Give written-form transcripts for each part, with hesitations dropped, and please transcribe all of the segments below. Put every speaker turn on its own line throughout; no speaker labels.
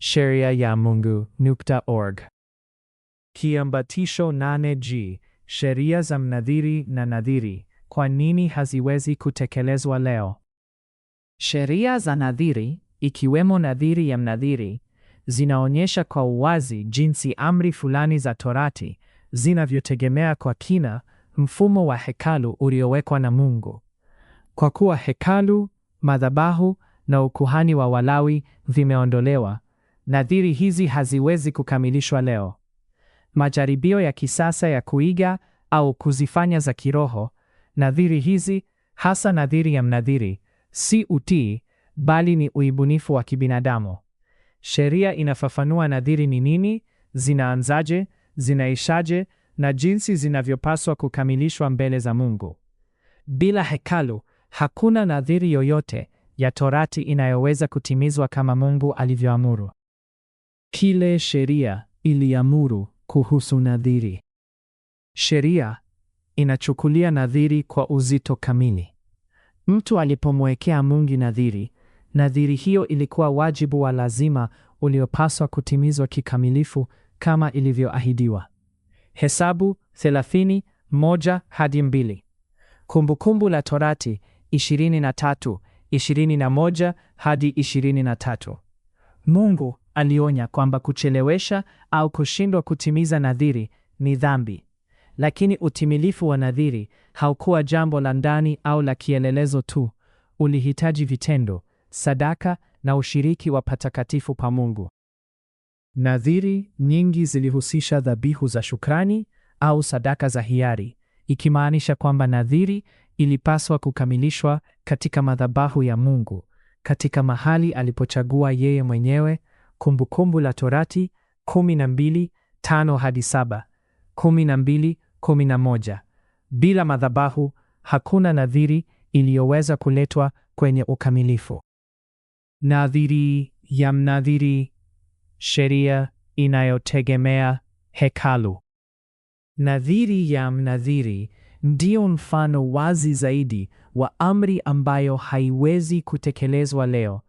Sheria ya Mungu.org. Kiambatisho 8G. Sheria za mnadhiri na nadhiri. Kwa nini haziwezi kutekelezwa leo?
Sheria za nadhiri, ikiwemo nadhiri ya mnadhiri, zinaonyesha kwa uwazi jinsi amri fulani za Torati zinavyotegemea kwa kina mfumo wa hekalu uliowekwa na Mungu. Kwa kuwa hekalu, madhabahu na ukuhani wa Walawi vimeondolewa, nadhiri hizi haziwezi kukamilishwa leo. Majaribio ya kisasa ya kuiga au kuzifanya za kiroho, nadhiri hizi, hasa nadhiri ya mnadhiri, si utii, bali ni uibunifu wa kibinadamu. Sheria inafafanua nadhiri ni nini, zinaanzaje, zinaishaje, na jinsi zinavyopaswa kukamilishwa mbele za Mungu. Bila hekalu, hakuna nadhiri yoyote ya Torati inayoweza kutimizwa kama Mungu alivyoamuru. Kile sheria iliamuru kuhusu nadhiri. Sheria inachukulia nadhiri kwa uzito kamili. Mtu alipomwekea Mungu nadhiri, nadhiri hiyo ilikuwa wajibu wa lazima uliopaswa kutimizwa kikamilifu kama ilivyoahidiwa. Hesabu 30:1-2. Kumbukumbu la Torati 23:21-23. Mungu alionya kwamba kuchelewesha au kushindwa kutimiza nadhiri ni dhambi. Lakini utimilifu wa nadhiri haukuwa jambo la ndani au la kielelezo tu, ulihitaji vitendo, sadaka na ushiriki wa patakatifu pa Mungu. Nadhiri nyingi zilihusisha dhabihu za shukrani au sadaka za hiari, ikimaanisha kwamba nadhiri ilipaswa kukamilishwa katika madhabahu ya Mungu, katika mahali alipochagua yeye mwenyewe. Kumbukumbu la Torati 12:5-7, 12:11. Bila madhabahu, hakuna nadhiri iliyoweza kuletwa kwenye ukamilifu. Nadhiri ya mnadhiri, sheria inayotegemea hekalu. Nadhiri ya mnadhiri ndio mfano wazi zaidi wa amri ambayo haiwezi kutekelezwa leo,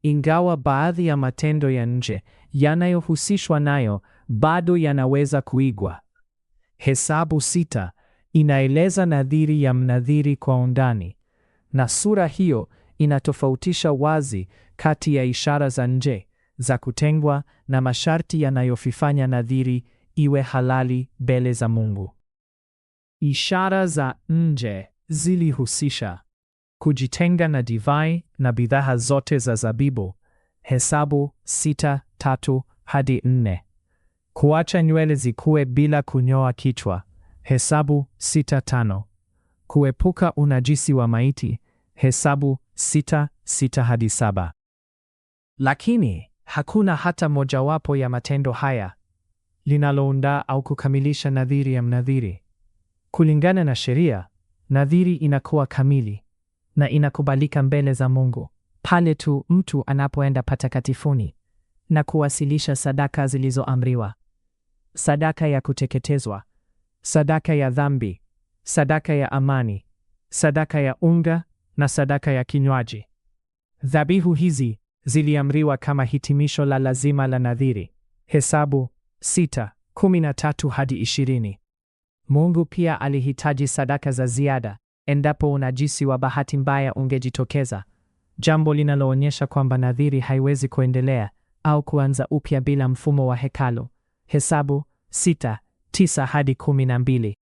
ingawa baadhi ya matendo ya nje yanayohusishwa nayo bado yanaweza kuigwa. Hesabu 6 inaeleza nadhiri ya mnadhiri kwa undani, na sura hiyo inatofautisha wazi kati ya ishara za nje za kutengwa na masharti yanayofifanya nadhiri iwe halali mbele za Mungu. Ishara za nje zilihusisha kujitenga na divai na bidhaa zote za zabibu. Hesabu 6:3-4. Kuacha nywele zikue bila kunyoa kichwa. Hesabu 6:5. Kuepuka unajisi wa maiti. Hesabu 6:6-7. Lakini hakuna hata mojawapo ya matendo haya linalounda au kukamilisha nadhiri ya mnadhiri. Kulingana na sheria, nadhiri inakuwa kamili na inakubalika mbele za Mungu pale tu mtu anapoenda patakatifuni na kuwasilisha sadaka zilizoamriwa: sadaka ya kuteketezwa, sadaka ya dhambi, sadaka ya amani, sadaka ya unga na sadaka ya kinywaji. Dhabihu hizi ziliamriwa kama hitimisho la lazima la nadhiri. Hesabu 6:13-20. Mungu pia alihitaji sadaka za ziada endapo unajisi wa bahati mbaya ungejitokeza, jambo linaloonyesha kwamba nadhiri haiwezi kuendelea au kuanza upya bila mfumo wa hekalu. Hesabu 6:9-12.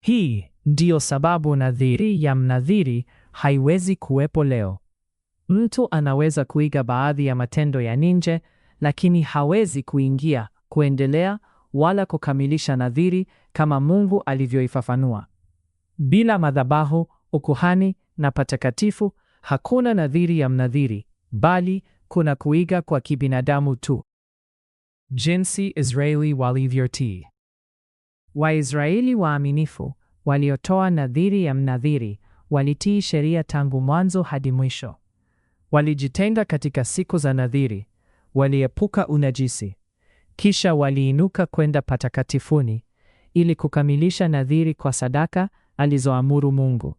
Hii ndiyo sababu nadhiri ya mnadhiri haiwezi kuwepo leo. Mtu anaweza kuiga baadhi ya matendo ya nje, lakini hawezi kuendelea wala kukamilisha nadhiri kama Mungu alivyoifafanua. Bila madhabahu, ukuhani na patakatifu, hakuna nadhiri ya mnadhiri, bali kuna kuiga kwa kibinadamu tu. Jinsi Israeli walivyotii. Waisraeli waaminifu waliotoa nadhiri ya mnadhiri walitii sheria tangu mwanzo hadi mwisho. Walijitenga katika siku za nadhiri, waliepuka unajisi, kisha waliinuka kwenda patakatifuni ili kukamilisha nadhiri kwa sadaka alizoamuru Mungu.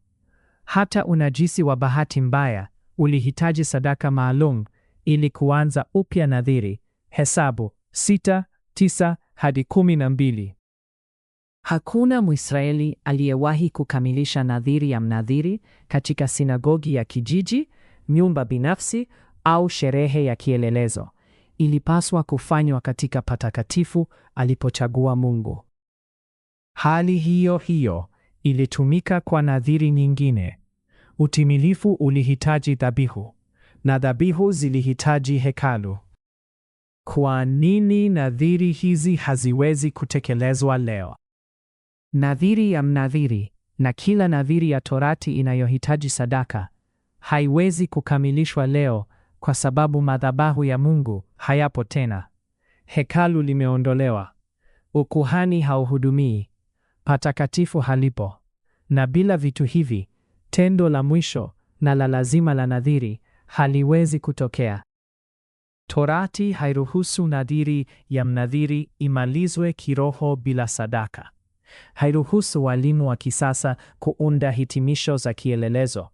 Hata unajisi wa bahati mbaya ulihitaji sadaka maalum
ili kuanza upya nadhiri. Hesabu 6:9 hadi 12.
Hakuna Mwisraeli aliyewahi kukamilisha nadhiri ya mnadhiri katika sinagogi ya kijiji, nyumba binafsi au sherehe ya kielelezo. Ilipaswa kufanywa katika patakatifu alipochagua Mungu.
Hali hiyo hiyo ilitumika kwa nadhiri nyingine. Utimilifu ulihitaji dhabihu, na dhabihu zilihitaji hekalu. Kwa nini nadhiri hizi haziwezi kutekelezwa leo?
Nadhiri ya mnadhiri na kila nadhiri ya Torati inayohitaji sadaka haiwezi kukamilishwa leo kwa sababu madhabahu ya Mungu hayapo tena. Hekalu limeondolewa. Ukuhani hauhudumii. Patakatifu halipo. Na bila vitu hivi, tendo la mwisho na la lazima la nadhiri haliwezi kutokea. Torati hairuhusu nadhiri ya mnadhiri imalizwe kiroho bila sadaka. Hairuhusu walimu wa kisasa kuunda hitimisho za kielelezo,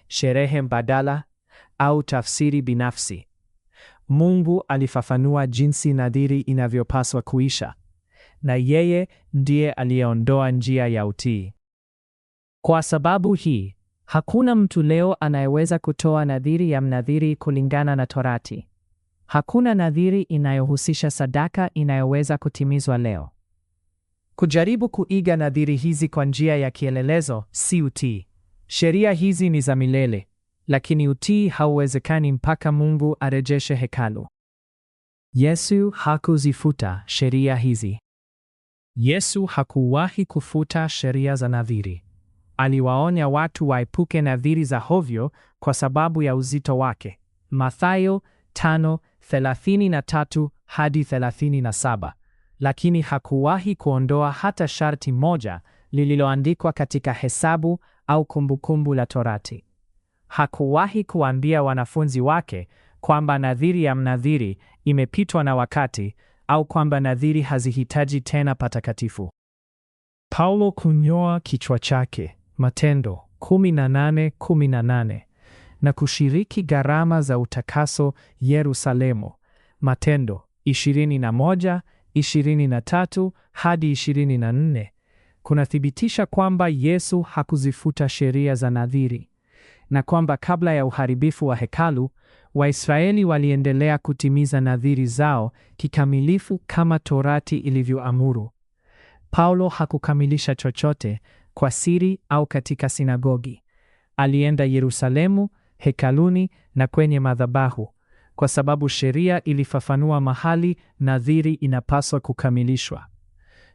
sherehe mbadala au tafsiri binafsi. Mungu alifafanua jinsi nadhiri inavyopaswa kuisha, na yeye ndiye aliyeondoa njia ya utii. Kwa sababu hii, hakuna mtu leo anayeweza kutoa nadhiri ya mnadhiri kulingana na Torati. Hakuna nadhiri inayohusisha sadaka inayoweza kutimizwa leo. Kujaribu kuiga nadhiri hizi kwa njia ya kielelezo si utii. Sheria hizi ni za milele, lakini utii hauwezekani mpaka Mungu arejeshe hekalu. Yesu hakuzifuta sheria hizi.
Yesu hakuwahi kufuta sheria za nadhiri. Aliwaonya watu waepuke nadhiri za hovyo kwa sababu ya uzito wake. Mathayo 5:33 hadi 37. Lakini hakuwahi kuondoa hata sharti moja lililoandikwa katika Hesabu au Kumbukumbu la Torati. Hakuwahi kuambia wanafunzi wake kwamba nadhiri ya mnadhiri imepitwa na wakati au kwamba nadhiri hazihitaji tena patakatifu. Paulo kunyoa kichwa chake, Matendo 18:18, na kushiriki gharama za utakaso Yerusalemu, Matendo 21:23 hadi 24, kunathibitisha kwamba Yesu hakuzifuta sheria za nadhiri, na kwamba kabla ya uharibifu wa hekalu, Waisraeli waliendelea kutimiza nadhiri zao kikamilifu kama Torati ilivyoamuru. Paulo hakukamilisha chochote kwa siri au katika sinagogi. Alienda Yerusalemu, hekaluni na kwenye madhabahu, kwa sababu sheria ilifafanua mahali nadhiri inapaswa kukamilishwa.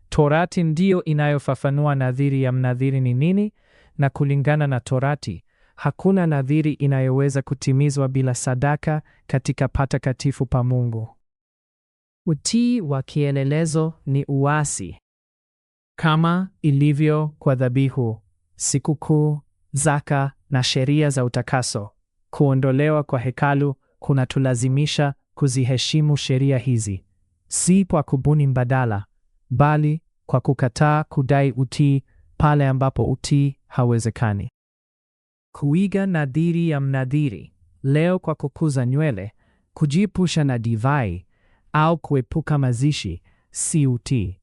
Torati ndiyo inayofafanua nadhiri ya mnadhiri ni nini, na kulingana na Torati, hakuna nadhiri inayoweza kutimizwa bila sadaka katika patakatifu pa Mungu. Utii wa kielelezo ni uasi. Kama ilivyo kwa dhabihu, sikukuu, zaka na sheria za utakaso, kuondolewa kwa hekalu kunatulazimisha kuziheshimu sheria hizi, si kwa kubuni mbadala, bali kwa kukataa kudai utii pale ambapo utii hauwezekani. Kuiga nadhiri ya mnadhiri leo kwa kukuza nywele, kujiepusha na divai au kuepuka mazishi si utii.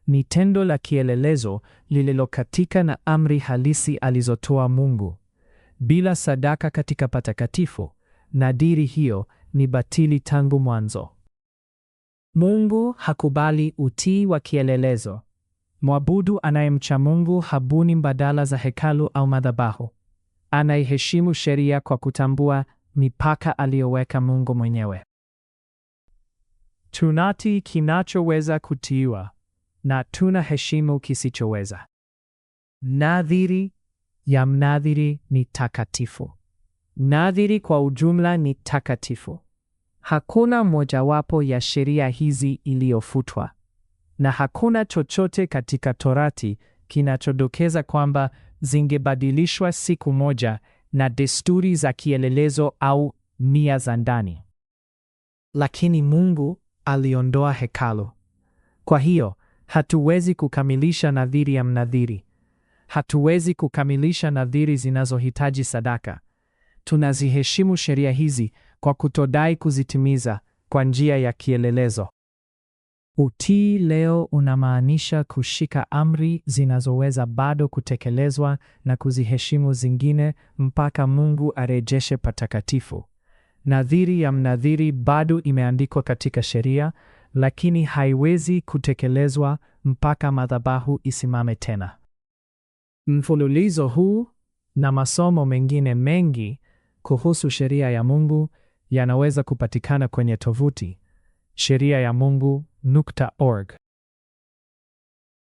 Ni tendo la kielelezo lililokatika na amri halisi alizotoa Mungu. Bila sadaka katika patakatifu, nadhiri hiyo ni batili tangu mwanzo. Mungu hakubali utii wa kielelezo. Mwabudu anayemcha Mungu habuni mbadala za hekalu au madhabahu. Anaiheshimu sheria kwa kutambua mipaka aliyoweka Mungu mwenyewe. Tunatii kinachoweza kutiiwa na tunaheshimu kisichoweza. Nadhiri ya mnadhiri ni takatifu. Nadhiri kwa ujumla ni takatifu. Hakuna mojawapo ya sheria hizi iliyofutwa, na hakuna chochote katika Torati kinachodokeza kwamba zingebadilishwa siku moja na desturi za kielelezo au nia za ndani. Lakini Mungu aliondoa hekalu. Kwa hiyo, hatuwezi kukamilisha nadhiri ya mnadhiri. Hatuwezi kukamilisha nadhiri zinazohitaji sadaka. Tunaziheshimu sheria hizi kwa kutodai kuzitimiza kwa njia ya kielelezo.
Utii leo unamaanisha kushika amri zinazoweza bado kutekelezwa na kuziheshimu zingine mpaka Mungu arejeshe patakatifu. Nadhiri ya mnadhiri bado imeandikwa katika sheria, lakini haiwezi kutekelezwa mpaka madhabahu isimame tena. Mfululizo huu na masomo mengine mengi kuhusu sheria ya Mungu yanaweza kupatikana kwenye tovuti sheriayamungu.org.